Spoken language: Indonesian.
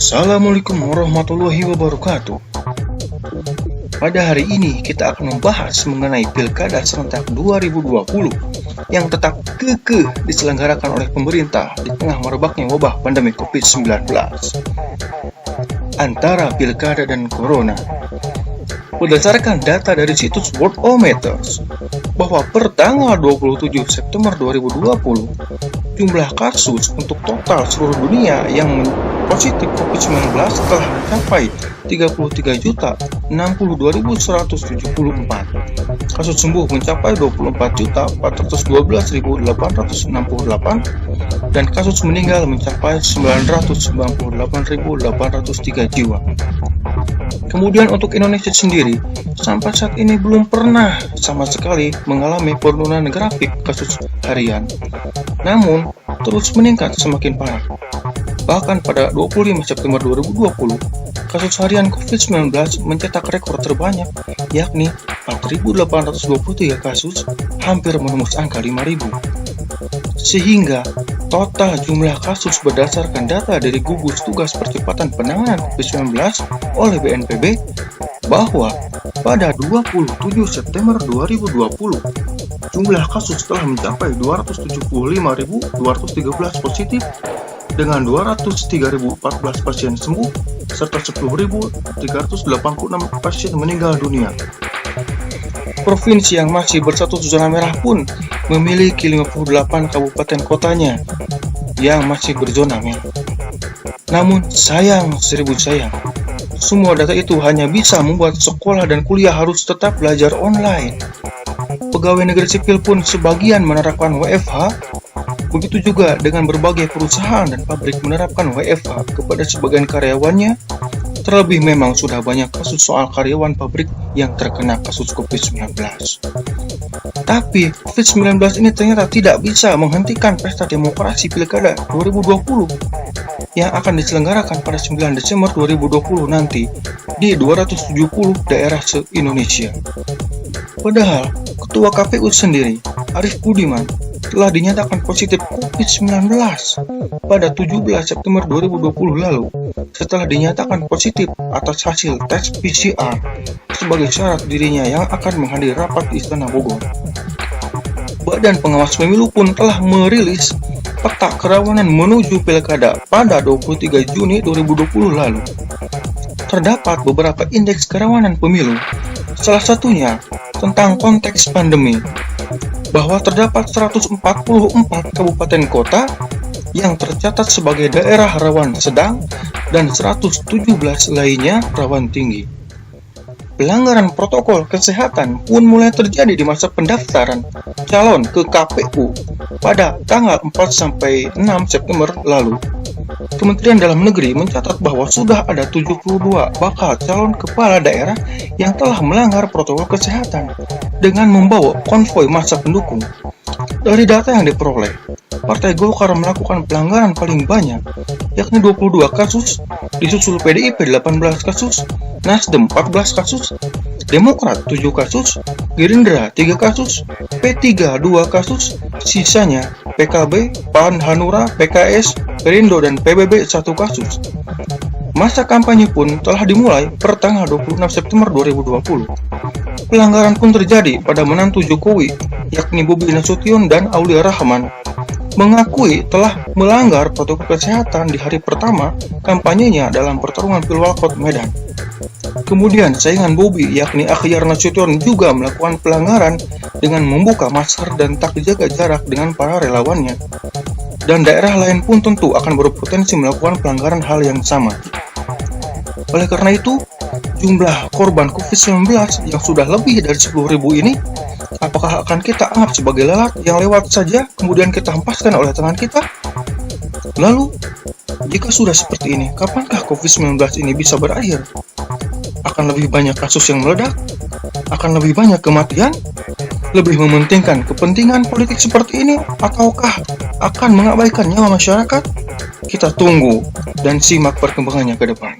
Assalamualaikum warahmatullahi wabarakatuh. Pada hari ini kita akan membahas mengenai Pilkada Serentak 2020 yang tetap kekeh diselenggarakan oleh pemerintah di tengah merebaknya wabah pandemi COVID-19. Antara Pilkada dan Corona. Berdasarkan data dari situs Worldometers, bahwa per tanggal 27 September 2020, jumlah kasus untuk total seluruh dunia yang positif COVID-19 telah mencapai 33.062.174. Kasus sembuh mencapai 24.412.868 dan kasus meninggal mencapai 998.803 jiwa. Kemudian untuk Indonesia sendiri, sampai saat ini belum pernah sama sekali mengalami penurunan grafik kasus harian. Namun, terus meningkat semakin parah. Bahkan pada 25 September 2020, kasus harian COVID-19 mencetak rekor terbanyak, yakni 4.823 kasus, hampir menembus angka 5.000. Sehingga total jumlah kasus berdasarkan data dari gugus tugas percepatan penanganan COVID-19 oleh BNPB bahwa pada 27 September 2020 jumlah kasus telah mencapai 275.213 positif dengan 203.014 pasien sembuh serta 10.386 pasien meninggal dunia. Provinsi yang masih berstatus zona merah pun memiliki 58 kabupaten kotanya yang masih berzona merah. Namun sayang seribu sayang, semua data itu hanya bisa membuat sekolah dan kuliah harus tetap belajar online. Pegawai negeri sipil pun sebagian menerapkan WFH, begitu juga dengan berbagai perusahaan dan pabrik menerapkan WFH kepada sebagian karyawannya. Terlebih memang sudah banyak kasus soal karyawan pabrik yang terkena kasus COVID-19. Tapi COVID-19 ini ternyata tidak bisa menghentikan pesta demokrasi Pilkada 2020 yang akan diselenggarakan pada 9 Desember 2020 nanti di 270 daerah se-Indonesia. Padahal Ketua KPU sendiri, Arief Budiman, telah dinyatakan positif COVID-19 pada 17 September 2020 lalu setelah dinyatakan positif atas hasil tes PCR sebagai syarat dirinya yang akan menghadiri rapat di Istana Bogor. Badan Pengawas Pemilu pun telah merilis peta kerawanan menuju Pilkada pada 23 Juni 2020 lalu. Terdapat beberapa indeks kerawanan pemilu, salah satunya tentang konteks pandemi, bahwa terdapat 144 kabupaten kota yang tercatat sebagai daerah rawan sedang dan 117 lainnya rawan tinggi. Pelanggaran protokol kesehatan pun mulai terjadi di masa pendaftaran calon ke KPU pada tanggal 4-6 September lalu. Kementerian Dalam Negeri mencatat bahwa sudah ada 72 bakal calon kepala daerah yang telah melanggar protokol kesehatan dengan membawa konvoi massa pendukung. Dari data yang diperoleh, Partai Golkar melakukan pelanggaran paling banyak, yakni 22 kasus, disusul PDIP 18 kasus, Nasdem 14 kasus, Demokrat 7 kasus, Gerindra 3 kasus, P3 2 kasus, sisanya PKB, PAN, Hanura, PKS, Perindo, dan PBB 1 kasus. Masa kampanye pun telah dimulai per tanggal 26 September 2020. Pelanggaran pun terjadi pada menantu Jokowi, yakni Bobi Nasution dan Aulia Rahman, mengakui telah melanggar protokol kesehatan di hari pertama kampanyenya dalam pertarungan Pilwalkot Medan. Kemudian saingan Bobi, yakni Akhyar Nasution, juga melakukan pelanggaran dengan membuka masker dan tak jaga jarak dengan para relawannya. Dan daerah lain pun tentu akan berpotensi melakukan pelanggaran hal yang sama. Oleh karena itu, jumlah korban COVID-19 yang sudah lebih dari 10.000 ini, apakah akan kita anggap sebagai lalat yang lewat saja kemudian kita hempaskan oleh tangan kita? Lalu, jika sudah seperti ini, kapankah COVID-19 ini bisa berakhir? Akan lebih banyak kasus yang meledak? Akan lebih banyak kematian? Lebih mementingkan kepentingan politik seperti ini, ataukah akan mengabaikan nyawa masyarakat? Kita tunggu dan simak perkembangannya ke depan.